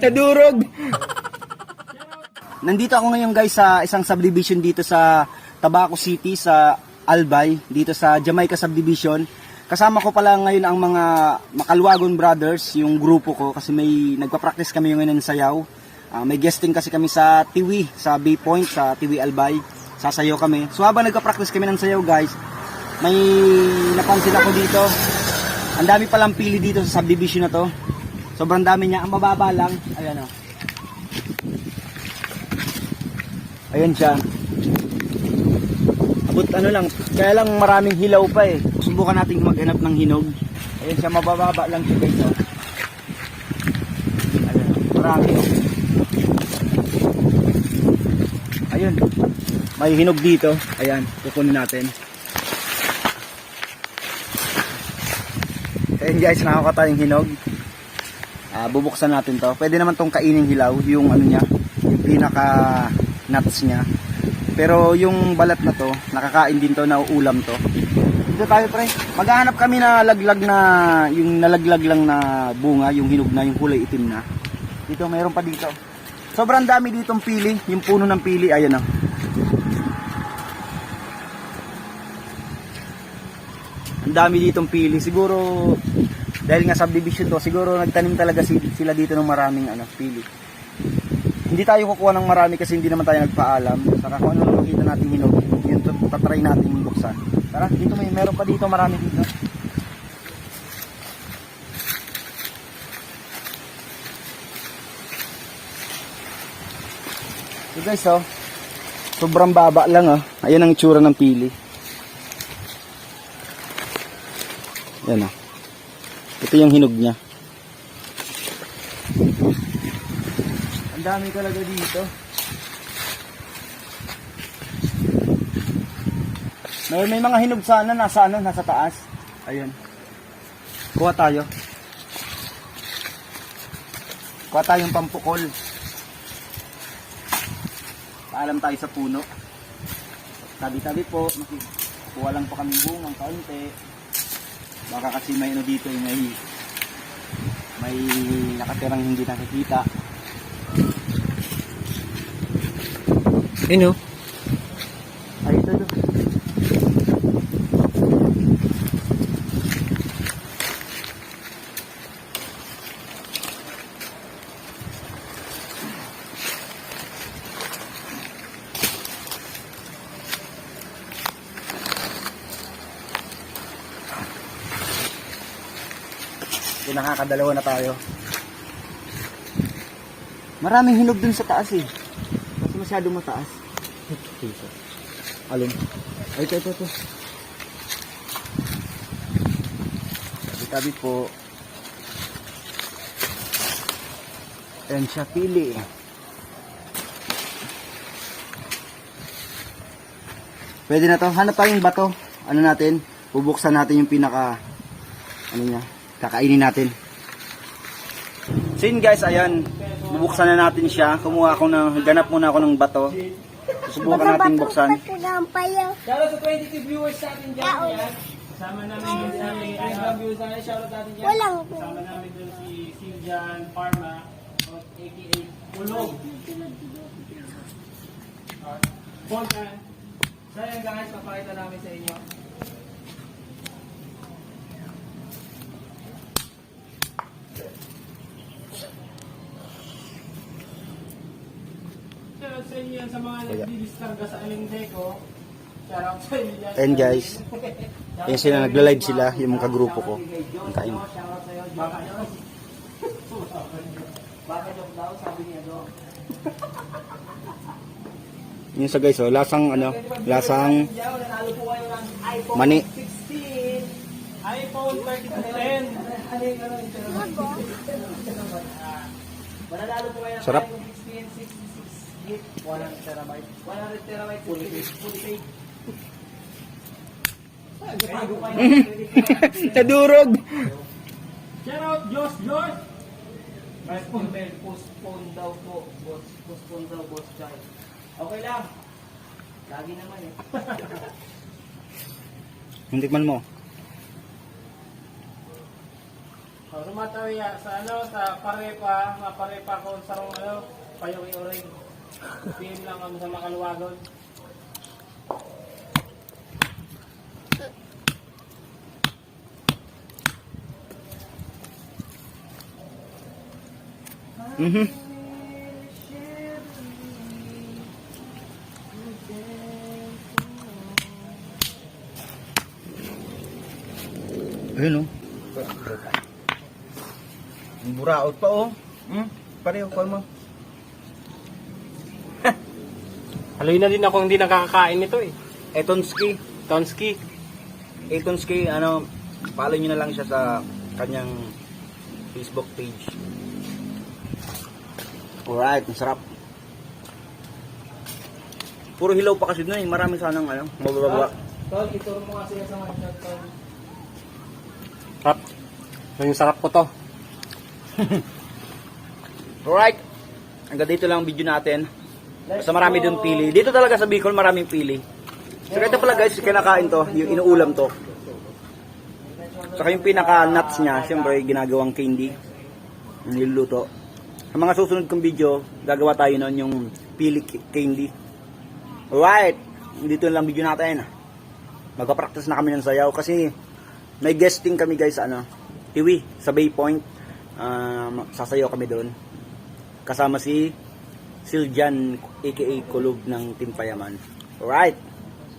Nadurog. Nandito ako ngayon guys sa isang subdivision dito sa Tabaco City sa Albay, dito sa Jamaica Subdivision. Kasama ko pala ngayon ang mga Makalwagon Brothers, yung grupo ko, kasi may nagpa-practice kami ngayon ng sayaw. May guesting kasi kami sa Tiwi, sa Bay Point, sa Tiwi Albay. Sasayaw kami. So habang nagpa-practice kami ng sayaw guys, may napansin ako dito. Ang dami palang pili dito sa subdivision na to. Sobrang dami niya. Ang mababa lang. Ayan o. Ayan siya. Abot ano lang. Kaya lang maraming hilaw pa eh. Subukan natin maghanap ng hinog. Ayan siya. Mabababa lang siya guys. Oh. Ayan. Marami o. Ayun. May hinog dito. Ayan. Kukunin natin. Ayan guys. Nakakatayang hinog. Bubuksan natin to. Pwede naman tong kainin hilaw. Yung ano niya. Yung pinaka nuts niya. Pero yung balat na to, nakakain din to, nauulam to. Dito tayo pre. Maghahanap kami na laglag na, yung nalaglag lang na bunga, yung hinog na, yung kulay itim na. Dito, mayroon pa dito. Sobrang dami ditong pili, yung puno ng pili, ayan o. Ang dami ditong pili. Siguro, dahil nga subdivision to, siguro nagtanim talaga sila dito ng maraming pili. Hindi tayo kukuha ng marami kasi hindi naman tayo nagpaalam. Saka kung ano lang makita natin hinog, yun tatry natin buksan. Tara, dito meron pa dito, marami dito. So guys, sobrang baba lang oh. Ayan ang itsura ng pili. Ayan oh. Ito yung hinog niya. Ang dami talaga dito. May mga hinog sana nasa taas. Ayun. Kuha tayo. Kuha tayong pampukol. Paalam tayo sa puno. Tabi-tabi po. Kuha lang po kami bungang kaunti. Baka kasi may dito may nakatirang hindi nakikita. Ano? Ay, ito. Nakakadalawa na tayo. Maraming hinog dun sa taas eh. Kasi masyadong mataas. Alin? Ay, ito. Tabi-tabi po. Ayan siya, pili. Pwede na to. Hanap tayong bato. Ano natin? Bubuksan natin yung pinaka niya. Kakainin natin. So yun guys, ayan. Bubuksan na natin siya. Ganap muna ako ng bato. Susubukan natin buksan. Shoutout sa 22 viewers sa atin dyan. Kasama namin dun sa amin. viewers sa atin. Shoutout natin dyan. Kasama namin dun si Siljan Parma. A.K.A. Ulog. Volcan. So yun guys, papakita namin sa inyo. Sa inyo yan sa mga nagdi-discarga sa Alingdeco. Shoutout sa inyo yan. And guys, yan sila, nagla-live sila, yung mga kagrupo ko. Ang kain. Shoutout sa iyo, baka joke daw, sabi niya do. Yun sa guys, lasang mani. iPhone 3210. Mananalo po kayo ng Sarap. iPhone 16, 66 100 terabyte. 100 terabyte fully paid. Nadurog. Shout out, Josh. Postpone daw po, boss. Postpone daw, boss Chai. Okay lang. Lagi naman eh. Hindi man mo. Oh, sumatawi sa sa parepa, maparepa ko sa payong iuring. PM lang kami sa Makaluwagon. Mhm. Ayun, oh. Ang buraot pa, oh. Pareho ko mo. Haloy na din ako hindi nakakakain nito eh. Etonski. Tonski. Etonski, follow nyo na lang siya sa kanyang Facebook page. Alright, ang sarap. Puro hilaw pa kasi doon eh. Marami sanang mabababa. Tol, ituro mo kasi sa mga chat, Tol. Sarap. Yung sarap ko to. Alright. Hanggang dito lang ang video natin. Basta marami doon pili. Dito talaga sa Bicol maraming pili. So ito pala guys, kinakain to, yung inuulam to. Saka yung pinaka-nuts niya, siyempre ginagawang candy. Yung niluluto. Sa mga susunod kong video, gagawa tayo nun yung pili candy. Alright. Dito lang video natin. Magpa-practice na kami ng sayaw kasi may guesting kami guys sa Tiwi, sa Bay Point. Sasayaw kami doon. Kasama si Siljan aka Kulub ng Team Payaman. Alright.